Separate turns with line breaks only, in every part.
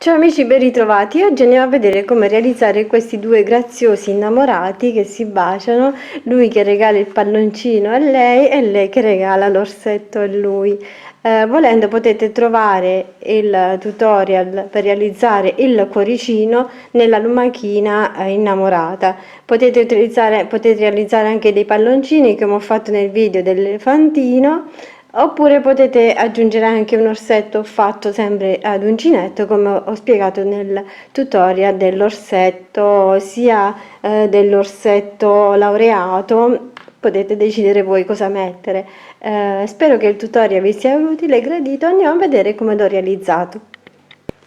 Ciao amici, ben ritrovati. Oggi andiamo a vedere come realizzare questi due graziosi innamorati che si baciano, lui che regala il palloncino a lei e lei che regala l'orsetto a lui. Volendo potete trovare il tutorial per realizzare il cuoricino nella lumachina innamorata. Potete realizzare anche dei palloncini come ho fatto nel video dell'elefantino. Oppure potete aggiungere anche un orsetto fatto sempre ad uncinetto, come ho spiegato nel tutorial dell'orsetto, sia dell'orsetto laureato. Potete decidere voi cosa mettere. Spero che il tutorial vi sia utile e gradito. Andiamo a vedere come l'ho realizzato.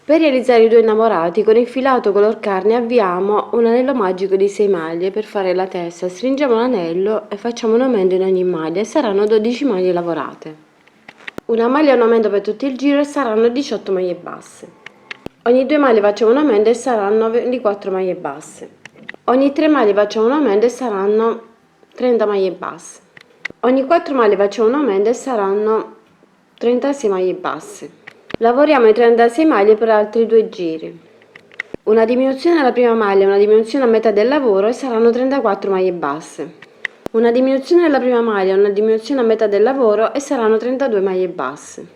Per realizzare i due innamorati, con il filato color carne avviamo un anello magico di 6 maglie. Per fare la testa stringiamo l'anello e facciamo un aumento in ogni maglia e saranno 12 maglie lavorate. Una maglia un aumento per tutto il giro e saranno 18 maglie basse. Ogni 2 maglie facciamo un aumento e saranno 24 maglie basse. Ogni 3 maglie facciamo un aumento e saranno 30 maglie basse. Ogni 4 maglie facciamo un aumento e saranno 36 maglie basse. Lavoriamo i 36 maglie per altri 2 giri. Una diminuzione alla prima maglia e una diminuzione a metà del lavoro e saranno 34 maglie basse. Una diminuzione alla prima maglia e una diminuzione a metà del lavoro e saranno 32 maglie basse.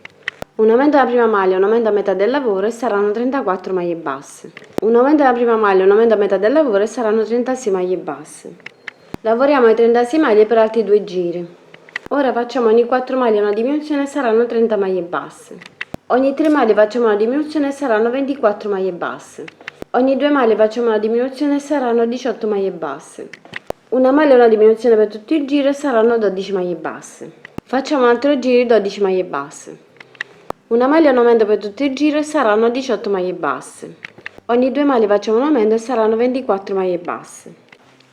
Un aumento alla prima maglia e un aumento a metà del lavoro e saranno 34 maglie basse. Un aumento alla prima maglia e un aumento a metà del lavoro e saranno 36 maglie basse. Lavoriamo i 36 maglie per altri 2 giri. Ora facciamo ogni 4 maglie una diminuzione e saranno 30 maglie basse. Ogni 3 maglie facciamo una diminuzione e saranno 24 maglie basse. Ogni 2 maglie facciamo una diminuzione e saranno 18 maglie basse. Una maglia e una diminuzione per tutto il giro e saranno 12 maglie basse. Facciamo un altro giro di 12 maglie basse. Una maglia e un aumento per tutto il giro e saranno 18 maglie basse. Ogni 2 maglie facciamo un aumento e saranno 24 maglie basse.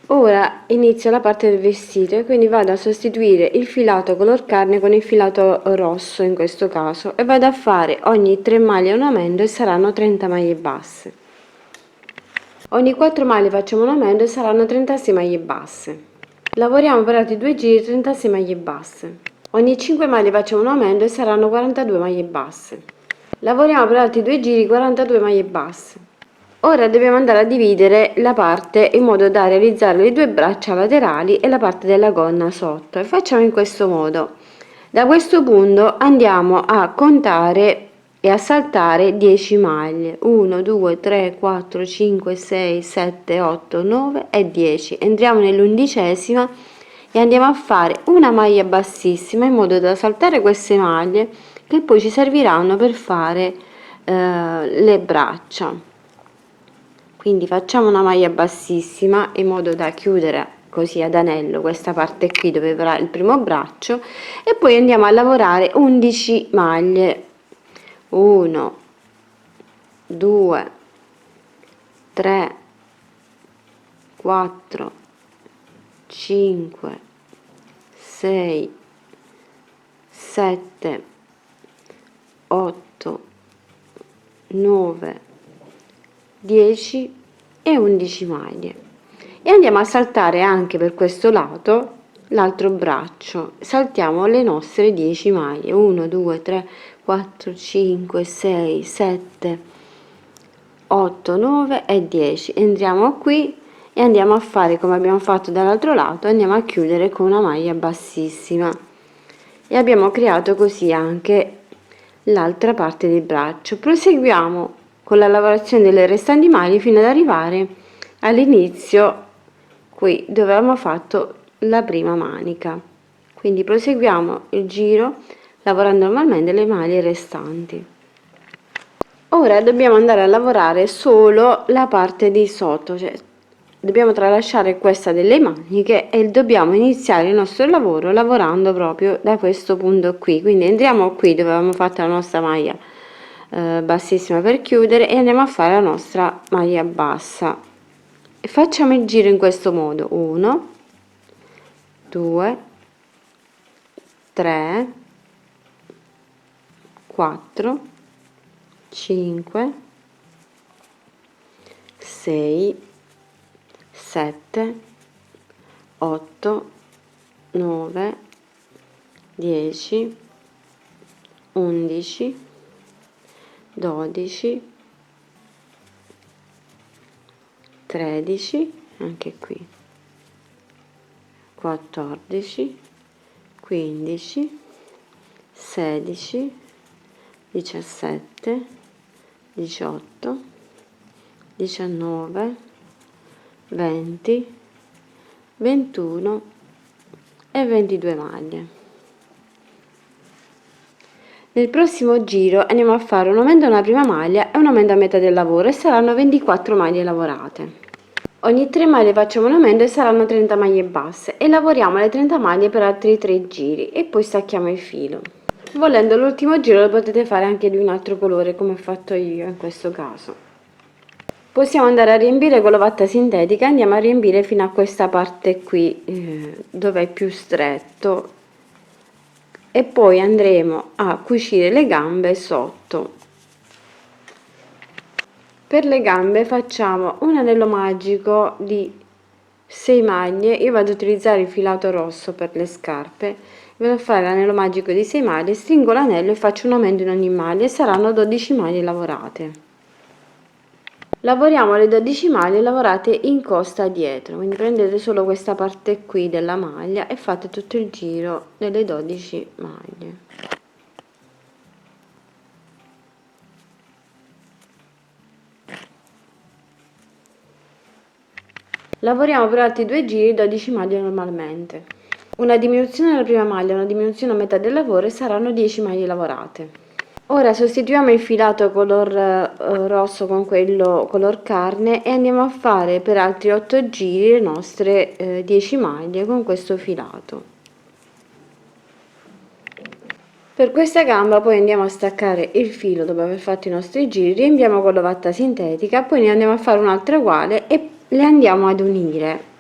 Ora inizio la parte del vestito e quindi vado a sostituire il filato color carne con il filato rosso in questo caso e vado a fare ogni 3 maglie un aumento e saranno 30 maglie basse. Ogni 4 maglie facciamo un aumento e saranno 36 maglie basse. Lavoriamo per altri 2 giri 36 maglie basse. Ogni 5 maglie facciamo un aumento e saranno 42 maglie basse. Lavoriamo per altri 2 giri 42 maglie basse. Ora dobbiamo andare a dividere la parte in modo da realizzare le 2 braccia laterali e la parte della gonna sotto e facciamo in questo modo. Da questo punto andiamo a contare e a saltare 10 maglie. 1, 2, 3, 4, 5, 6, 7, 8, 9 e 10. Entriamo nell'11ª e andiamo a fare una maglia bassissima in modo da saltare queste maglie che poi ci serviranno per fare le braccia. Quindi facciamo una maglia bassissima in modo da chiudere così ad anello questa parte qui dove avrà il primo braccio e poi andiamo a lavorare 11 maglie. 1, 2, 3, 4, 5, 6, 7, 8, 9, 10 e 11 maglie e andiamo a saltare anche per questo lato l'altro braccio. Saltiamo le nostre 10 maglie. 1, 2, 3, 4, 5, 6, 7, 8, 9 e 10. Entriamo qui e andiamo a fare come abbiamo fatto dall'altro lato, andiamo a chiudere con una maglia bassissima e abbiamo creato così anche l'altra parte del braccio. Proseguiamo con la lavorazione delle restanti maglie fino ad arrivare all'inizio qui dove avevamo fatto la prima manica. Quindi proseguiamo il giro lavorando normalmente le maglie restanti. Ora dobbiamo andare a lavorare solo la parte di sotto, cioè dobbiamo tralasciare questa delle maniche e dobbiamo iniziare il nostro lavoro lavorando proprio da questo punto qui. Quindi entriamo qui dove avevamo fatto la nostra maglia bassissima per chiudere e andiamo a fare la nostra maglia bassa e facciamo il giro in questo modo. 1, 2, 3, 4, 5, 6, 7, 8, 9, 10, 11, 12, 13, anche qui 14, 15, 16, 17, 18, 19, 20, 21 e 22 maglie. Nel prossimo giro andiamo a fare un aumento alla prima maglia e un aumento a metà del lavoro e saranno 24 maglie lavorate. Ogni 3 maglie facciamo un aumento e saranno 30 maglie basse e lavoriamo le 30 maglie per altri 3 giri e poi stacchiamo il filo. Volendo l'ultimo giro lo potete fare anche di un altro colore come ho fatto io in questo caso. Possiamo andare a riempire con l'ovatta sintetica, andiamo a riempire fino a questa parte qui dove è più stretto e poi andremo a cucire le gambe sotto. Per le gambe facciamo un anello magico di 6 maglie, io vado ad utilizzare il filato rosso per le scarpe, vado a fare l'anello magico di 6 maglie, stringo l'anello e faccio un aumento in ogni maglia e saranno 12 maglie lavorate. Lavoriamo le 12 maglie lavorate in costa dietro, quindi prendete solo questa parte qui della maglia e fate tutto il giro delle 12 maglie. Lavoriamo per altri 2 giri 12 maglie normalmente. Una diminuzione alla prima maglia, una diminuzione a metà del lavoro e saranno 10 maglie lavorate. Ora sostituiamo il filato color rosso con quello color carne e andiamo a fare per altri 8 giri le nostre 10 maglie con questo filato. Per questa gamba poi andiamo a staccare il filo dopo aver fatto i nostri giri, riempiamo con l'ovatta sintetica, poi ne andiamo a fare un'altra uguale e le andiamo ad unire.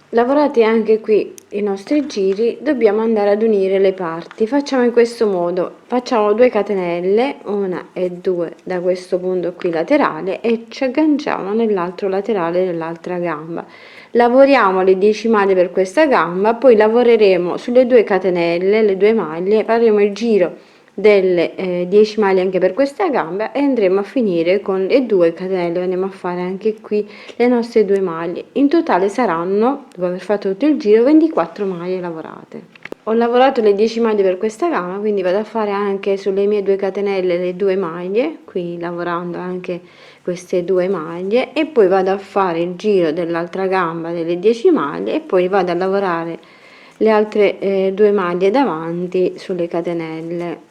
Lavorati anche qui i nostri giri, dobbiamo andare ad unire le parti. Facciamo in questo modo: facciamo 2 catenelle, una e due da questo punto qui laterale e ci agganciamo nell'altro laterale dell'altra gamba. Lavoriamo le 10 maglie per questa gamba, poi lavoreremo sulle 2 catenelle, le 2 maglie, faremo il giro delle 10 maglie anche per questa gamba e andremo a finire con le 2 catenelle, andiamo a fare anche qui le nostre 2 maglie. In totale saranno, dopo aver fatto tutto il giro, 24 maglie lavorate. Ho lavorato le 10 maglie per questa gamba, quindi vado a fare anche sulle mie 2 catenelle le 2 maglie, qui lavorando anche queste 2 maglie, e poi vado a fare il giro dell'altra gamba delle 10 maglie e poi vado a lavorare le altre 2 maglie davanti sulle catenelle.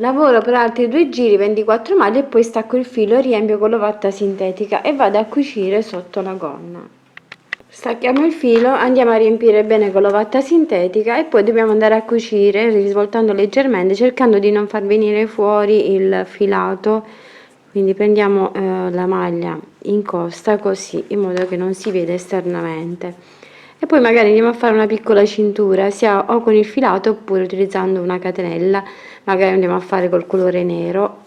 Lavoro per altri 2 giri 24 maglie e poi stacco il filo e riempio con l'ovatta sintetica e vado a cucire sotto la gonna. Stacchiamo il filo, andiamo a riempire bene con l'ovatta sintetica e poi dobbiamo andare a cucire risvoltando leggermente, cercando di non far venire fuori il filato, quindi prendiamo la maglia in costa così, in modo che non si veda esternamente, e poi magari andiamo a fare una piccola cintura sia o con il filato oppure utilizzando una catenella, magari andiamo a fare col colore nero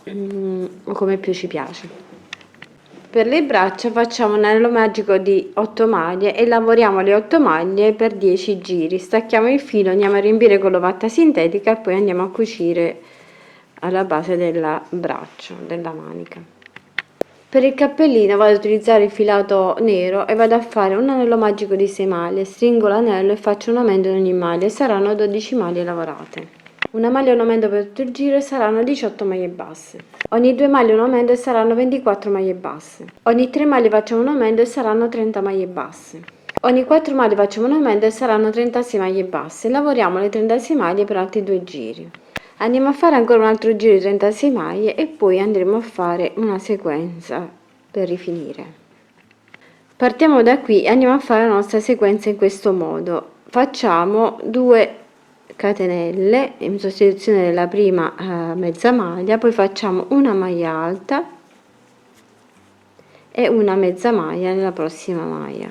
o come più ci piace. Per le braccia facciamo un anello magico di 8 maglie e lavoriamo le 8 maglie per 10 giri, stacchiamo il filo, andiamo a riempire con l'ovatta sintetica e poi andiamo a cucire alla base del braccio, della manica. Per il cappellino vado ad utilizzare il filato nero e vado a fare un anello magico di 6 maglie, stringo l'anello e faccio un aumento in ogni maglia, saranno 12 maglie lavorate. Una maglia e un aumento per tutto il giro e saranno 18 maglie basse. Ogni 2 maglie un aumento e saranno 24 maglie basse. Ogni 3 maglie facciamo un aumento e saranno 30 maglie basse. Ogni 4 maglie facciamo un aumento e saranno 36 maglie basse. Lavoriamo le 36 maglie per altri 2 giri. Andiamo a fare ancora un altro giro di 36 maglie e poi andremo a fare una sequenza per rifinire. Partiamo da qui e andiamo a fare la nostra sequenza in questo modo. Facciamo 2 catenelle in sostituzione della prima mezza maglia, poi facciamo una maglia alta e una mezza maglia nella prossima maglia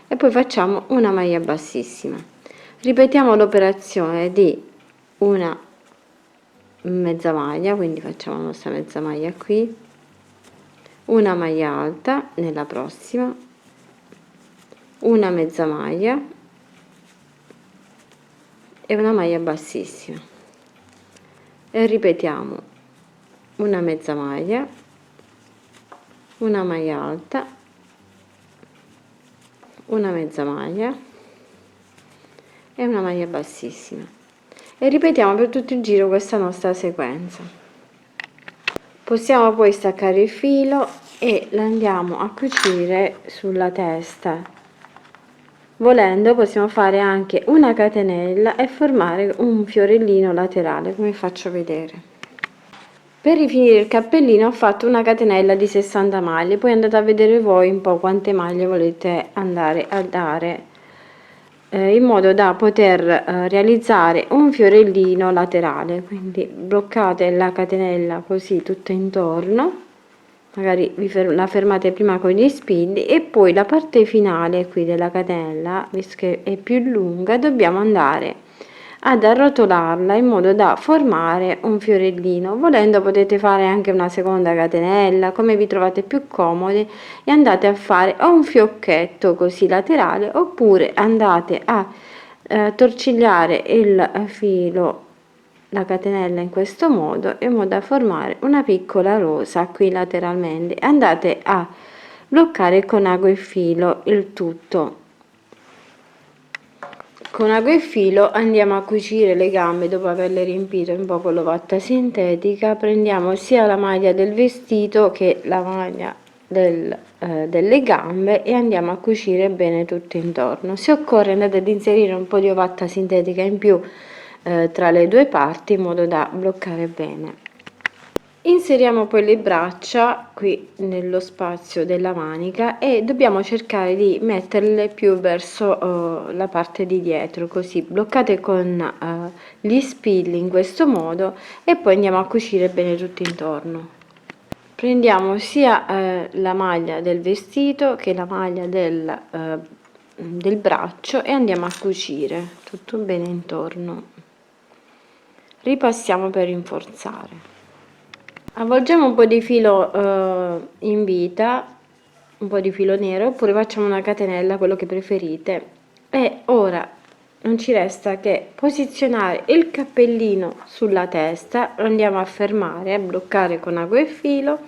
e poi facciamo una maglia bassissima. Ripetiamo l'operazione di una mezza maglia, quindi facciamo la nostra mezza maglia qui, una maglia alta nella prossima, una mezza maglia e una maglia bassissima e ripetiamo una mezza maglia, una maglia alta, una mezza maglia e una maglia bassissima, e ripetiamo per tutto il giro questa nostra sequenza. Possiamo poi staccare il filo e lo andiamo a cucire sulla testa. Volendo possiamo fare anche una catenella e formare un fiorellino laterale, come faccio vedere. Per rifinire il cappellino ho fatto una catenella di 60 maglie, poi andate a vedere voi un po' quante maglie volete andare a dare, in modo da poter realizzare un fiorellino laterale. Quindi bloccate la catenella così tutto intorno, magari la fermate prima con gli spilli, e poi la parte finale qui della catenella, visto che è più lunga, dobbiamo andare ad arrotolarla in modo da formare un fiorellino. Volendo potete fare anche una seconda catenella, come vi trovate più comodi, e andate a fare o un fiocchetto così laterale, oppure andate a torcigliare il filo, la catenella, in questo modo, in modo da formare una piccola rosa qui lateralmente. Andate a bloccare con ago e filo il tutto. Con ago e filo andiamo a cucire le gambe dopo averle riempite un po' con l'ovatta sintetica. Prendiamo sia la maglia del vestito che la maglia delle gambe e andiamo a cucire bene tutto intorno. Se occorre andate ad inserire un po' di ovatta sintetica in più tra le due parti, in modo da bloccare bene. Inseriamo poi le braccia qui nello spazio della manica e dobbiamo cercare di metterle più verso la parte di dietro, così bloccate con gli spilli in questo modo, e poi andiamo a cucire bene tutto intorno. Prendiamo sia la maglia del vestito che la maglia del braccio e andiamo a cucire tutto bene intorno. Ripassiamo per rinforzare. Avvolgiamo un po' di filo in vita, un po' di filo nero, oppure facciamo una catenella, quello che preferite, e ora non ci resta che posizionare il cappellino sulla testa, lo andiamo a fermare, a bloccare con ago e filo,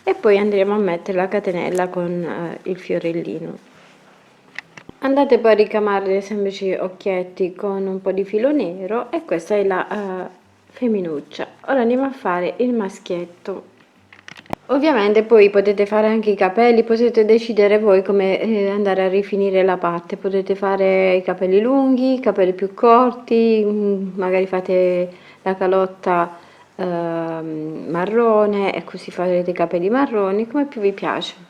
e poi andremo a mettere la catenella con il fiorellino. Andate poi a ricamare dei semplici occhietti con un po' di filo nero, e questa è la femminuccia. Ora andiamo a fare il maschietto. Ovviamente poi potete fare anche i capelli, potete decidere voi come andare a rifinire la parte. Potete fare i capelli lunghi, i capelli più corti, magari fate la calotta marrone e così farete i capelli marroni, come più vi piace.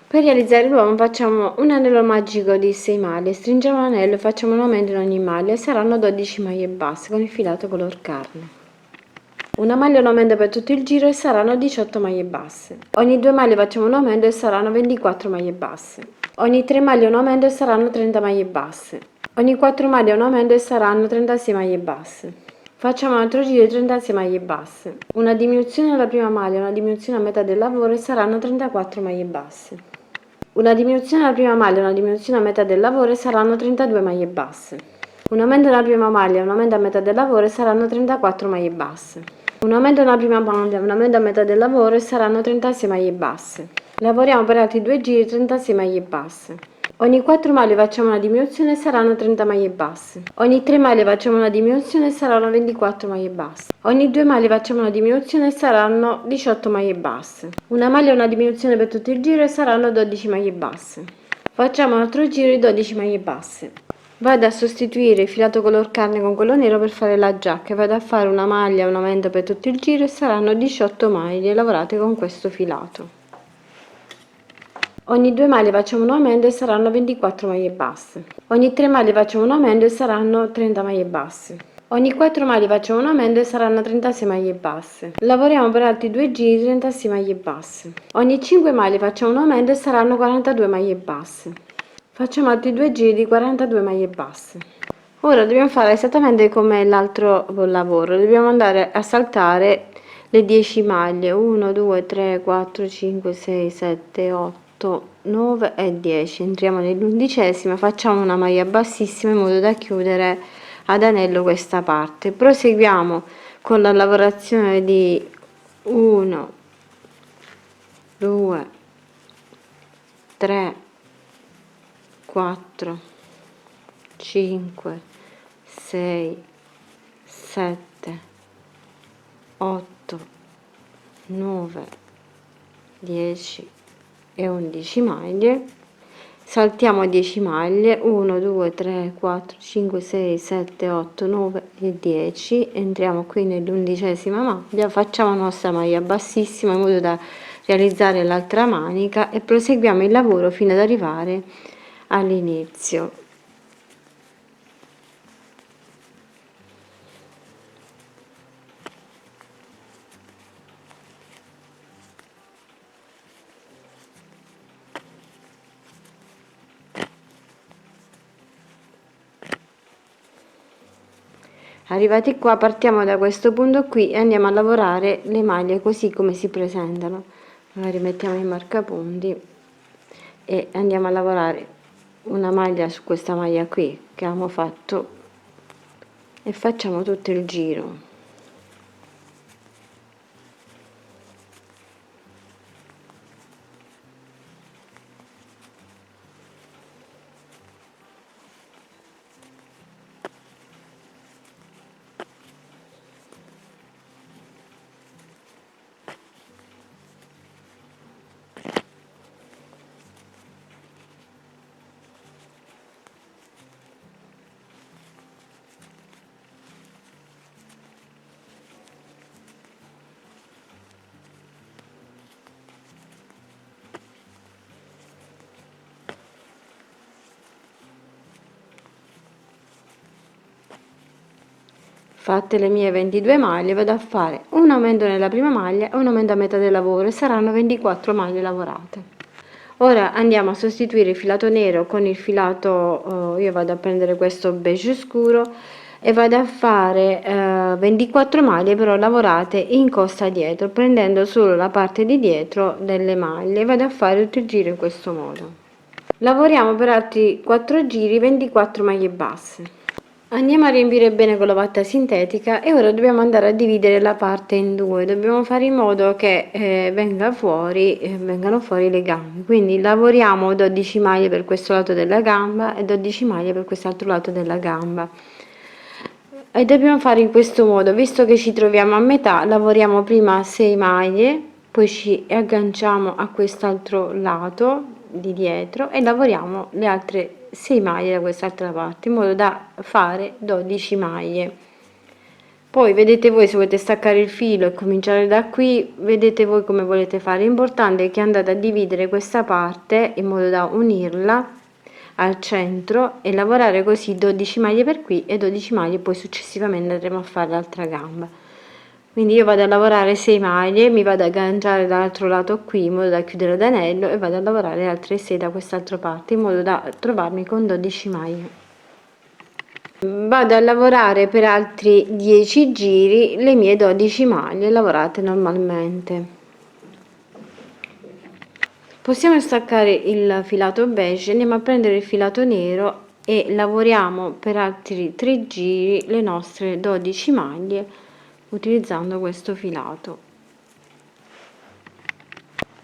Per realizzare l'uomo facciamo un anello magico di 6 maglie, stringiamo l'anello e facciamo un aumento in ogni maglia, e saranno 12 maglie basse con il filato color carne. Una maglia un aumento per tutto il giro e saranno 18 maglie basse. Ogni 2 maglie facciamo un aumento e saranno 24 maglie basse. Ogni 3 maglie un aumento e saranno 30 maglie basse. Ogni 4 maglie un aumento e saranno 36 maglie basse. Facciamo un altro giro di 36 maglie basse. Una diminuzione alla prima maglia, una diminuzione a metà del lavoro e saranno 34 maglie basse. Una diminuzione alla prima maglia, una diminuzione a metà del lavoro e saranno 32 maglie basse. Un aumento nella prima maglia, un aumento a metà del lavoro e saranno 34 maglie basse. Un aumento nella prima maglia, un aumento a metà del lavoro e saranno 36 maglie basse. Lavoriamo per altri 2 giri 36 maglie basse. Ogni 4 maglie facciamo una diminuzione e saranno 30 maglie basse. Ogni 3 maglie facciamo una diminuzione e saranno 24 maglie basse. Ogni 2 maglie facciamo una diminuzione e saranno 18 maglie basse. Una maglia e una diminuzione per tutto il giro e saranno 12 maglie basse. Facciamo un altro giro di 12 maglie basse. Vado a sostituire il filato color carne con quello nero per fare la giacca, e vado a fare una maglia, un aumento per tutto il giro, e saranno 18 maglie lavorate con questo filato. Ogni 2 maglie facciamo un aumento e saranno 24 maglie basse. Ogni 3 maglie facciamo un aumento e saranno 30 maglie basse. Ogni 4 maglie facciamo un aumento e saranno 36 maglie basse. Lavoriamo per altri 2 giri 36 maglie basse. Ogni 5 maglie facciamo un aumento e saranno 42 maglie basse. Facciamo altri 2 giri di 42 maglie basse. Ora dobbiamo fare esattamente come l'altro lavoro, dobbiamo andare a saltare le 10 maglie, 1, 2, 3, 4, 5, 6, 7, 8, 9 e 10. Entriamo nell'11ª, facciamo una maglia bassissima in modo da chiudere ad anello questa parte. Proseguiamo con la lavorazione di 1 2 3 4 5 6 7 8 9 10 e 11 maglie. Saltiamo 10 maglie, 1 2 3 4 5 6 7 8 9 e 10. Entriamo qui nell'11ª maglia, facciamo nostra maglia bassissima in modo da realizzare l'altra manica e proseguiamo il lavoro fino ad arrivare all'inizio. Arrivati qua partiamo da questo punto qui e andiamo a lavorare le maglie così come si presentano. Magari mettiamo i marcapunti e andiamo a lavorare una maglia su questa maglia qui che abbiamo fatto e facciamo tutto il giro. Fatte le mie 22 maglie vado a fare un aumento nella prima maglia e un aumento a metà del lavoro e saranno 24 maglie lavorate. Ora andiamo a sostituire il filato nero con il filato, io vado a prendere questo beige scuro e vado a fare 24 maglie però lavorate in costa dietro, prendendo solo la parte di dietro delle maglie. Vado a fare tutto il giro in questo modo. Lavoriamo per altri 4 giri 24 maglie basse. Andiamo a riempire bene con la vatta sintetica e ora dobbiamo andare a dividere la parte in due. Dobbiamo fare in modo che vengano fuori le gambe. Quindi lavoriamo 12 maglie per questo lato della gamba e 12 maglie per quest'altro lato della gamba. E dobbiamo fare in questo modo, visto che ci troviamo a metà, lavoriamo prima 6 maglie, poi ci agganciamo a quest'altro lato di dietro e lavoriamo le altre 6 maglie da quest'altra parte in modo da fare 12 maglie. Poi vedete voi se volete staccare il filo e cominciare da qui, vedete voi come volete fare. L'importante è che andate a dividere questa parte in modo da unirla al centro e lavorare così 12 maglie per qui e 12 maglie poi successivamente andremo a fare l'altra gamba. Quindi io vado a lavorare 6 maglie, mi vado ad agganciare dall'altro lato qui in modo da chiudere ad anello e vado a lavorare altre 6 da quest'altra parte in modo da trovarmi con 12 maglie. Vado a lavorare per altri 10 giri le mie 12 maglie lavorate normalmente. Possiamo staccare il filato beige, andiamo a prendere il filato nero e lavoriamo per altri 3 giri le nostre 12 maglie utilizzando questo filato.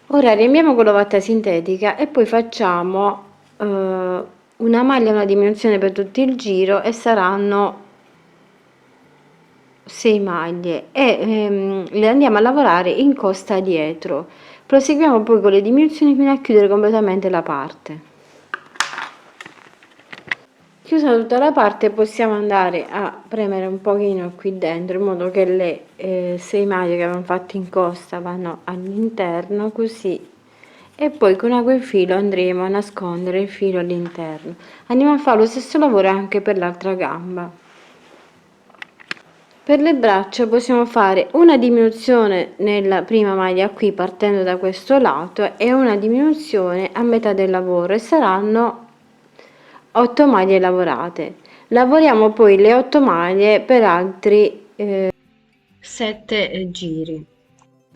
Ora riempiamo con la vatta sintetica e poi facciamo una maglia, una diminuzione per tutto il giro e saranno 6 maglie e le andiamo a lavorare in costa dietro. Proseguiamo poi con le diminuzioni fino a chiudere completamente la parte. Chiusa tutta la parte possiamo andare a premere un pochino qui dentro in modo che le 6 maglie che abbiamo fatto in costa vanno all'interno così e poi con acqua e filo andremo a nascondere il filo all'interno. Andiamo a fare lo stesso lavoro anche per l'altra gamba. Per le braccia possiamo fare una diminuzione nella prima maglia qui partendo da questo lato e una diminuzione a metà del lavoro e saranno 8 maglie lavorate. Lavoriamo poi le 8 maglie per altri 7 giri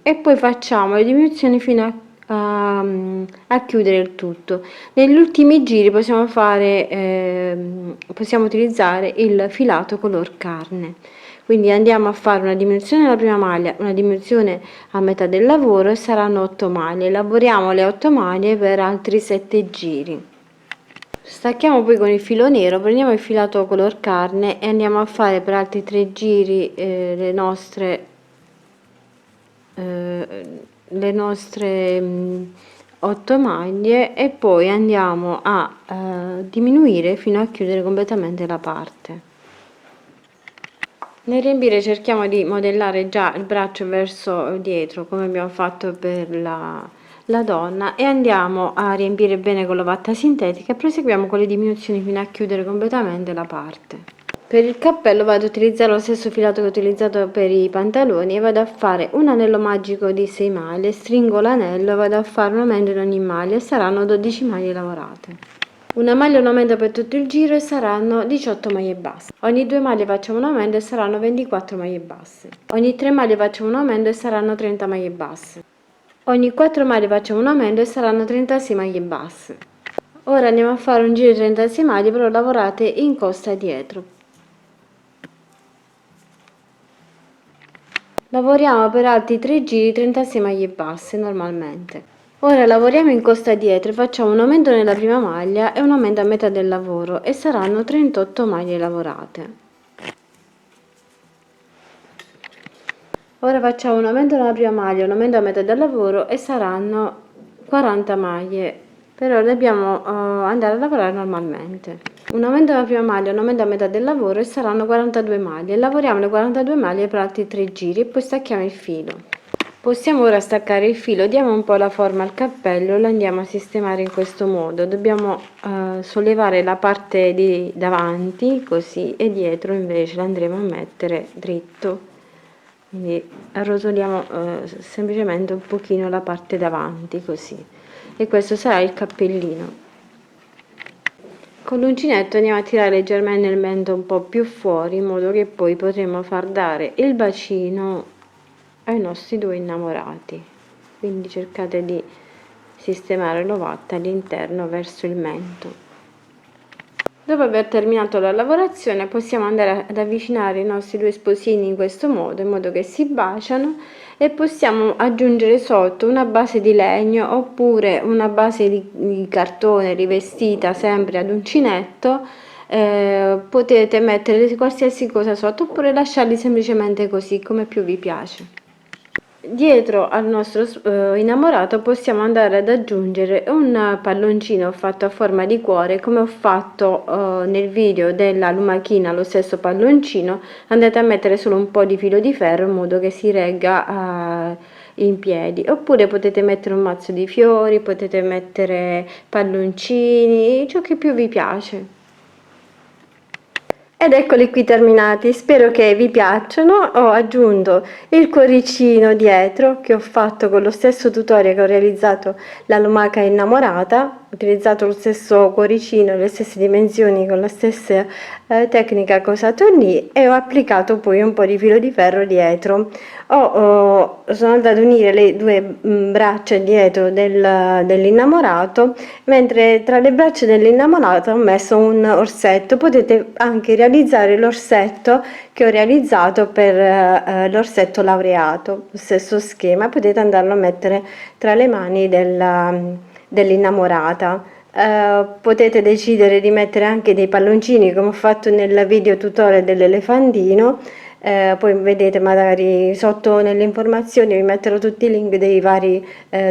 e poi facciamo le diminuzioni fino a chiudere il tutto. Negli ultimi giri possiamo utilizzare il filato color carne. Quindi andiamo a fare una diminuzione della prima maglia, una diminuzione a metà del lavoro e saranno 8 maglie. Lavoriamo le 8 maglie per altri 7 giri. Stacchiamo poi con il filo nero, prendiamo il filato color carne e andiamo a fare per altri 3 giri le nostre 8 maglie e poi andiamo a diminuire fino a chiudere completamente la parte. Nel riempire cerchiamo di modellare già il braccio verso dietro come abbiamo fatto per la donna e andiamo a riempire bene con l'ovatta sintetica e proseguiamo con le diminuzioni fino a chiudere completamente la parte. Per il cappello vado a utilizzare lo stesso filato che ho utilizzato per i pantaloni e vado a fare un anello magico di 6 maglie, stringo l'anello e vado a fare un aumento in ogni maglia e saranno 12 maglie lavorate. Una maglia un aumento per tutto il giro e saranno 18 maglie basse. Ogni 2 maglie facciamo un aumento e saranno 24 maglie basse. Ogni 3 maglie facciamo un aumento e saranno 30 maglie basse. Ogni 4 maglie facciamo un aumento e saranno 36 maglie basse. Ora andiamo a fare un giro di 36 maglie, però lavorate in costa dietro. Lavoriamo per altri 3 giri 36 maglie basse normalmente. Ora lavoriamo in costa dietro, facciamo un aumento nella prima maglia e un aumento a metà del lavoro e saranno 38 maglie lavorate. Ora facciamo un aumento nella prima maglia, un aumento a metà del lavoro e saranno 40 maglie. Per ora dobbiamo andare a lavorare normalmente. Un aumento nella prima maglia, un aumento a metà del lavoro e saranno 42 maglie. Lavoriamo le 42 maglie per altri 3 giri e poi stacchiamo il filo. Possiamo ora staccare il filo, diamo un po' la forma al cappello e lo andiamo a sistemare in questo modo. Dobbiamo sollevare la parte di davanti così e dietro invece l'andremo a mettere dritto. Quindi arrotoliamo semplicemente un pochino la parte davanti così e questo sarà il cappellino. Con l'uncinetto andiamo a tirare leggermente il mento un po' più fuori in modo che poi potremo far dare il bacino ai nostri due innamorati. Quindi cercate di sistemare l'ovatta all'interno verso il mento. Dopo aver terminato la lavorazione possiamo andare ad avvicinare i nostri due sposini in questo modo, in modo che si baciano, e possiamo aggiungere sotto una base di legno oppure una base di cartone rivestita sempre ad uncinetto. Potete mettere qualsiasi cosa sotto oppure lasciarli semplicemente così come più vi piace. Dietro al nostro innamorato possiamo andare ad aggiungere un palloncino fatto a forma di cuore, come ho fatto nel video della lumachina, lo stesso palloncino. Andate a mettere solo un po' di filo di ferro in modo che si regga in piedi, oppure potete mettere un mazzo di fiori, potete mettere palloncini, ciò che più vi piace. Ed eccoli qui terminati, spero che vi piacciono. Ho aggiunto il cuoricino dietro che ho fatto con lo stesso tutorial che ho realizzato la lumaca innamorata, ho utilizzato lo stesso cuoricino, le stesse dimensioni con la stessa tecnica che ho usato lì e ho applicato poi un po' di filo di ferro dietro. Sono andata ad unire le due braccia dietro dell'innamorato, mentre tra le braccia dell'innamorato ho messo un orsetto. Potete anche realizzare l'orsetto che ho realizzato per l'orsetto laureato, lo stesso schema, potete andarlo a mettere tra le mani dell'innamorata. Potete decidere di mettere anche dei palloncini come ho fatto nel video tutorial dell'elefantino. Poi vedete magari sotto nelle informazioni vi metterò tutti i link dei vari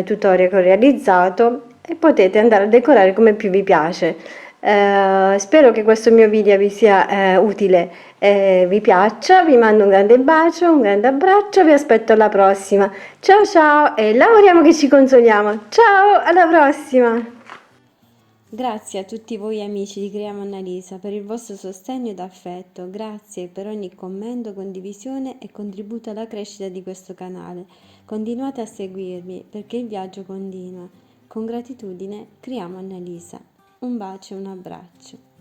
tutorial che ho realizzato e potete andare a decorare come più vi piace. Spero che questo mio video vi sia utile e vi piaccia. Vi mando un grande bacio, un grande abbraccio, vi aspetto alla prossima. Ciao ciao e lavoriamo che ci consoliamo. Ciao, alla prossima! Grazie a tutti voi amici di Creiamo Annalisa per il vostro sostegno ed affetto, grazie per ogni commento, condivisione e contributo alla crescita di questo canale. Continuate a seguirmi perché il viaggio continua. Con gratitudine, Creiamo Annalisa. Un bacio e un abbraccio.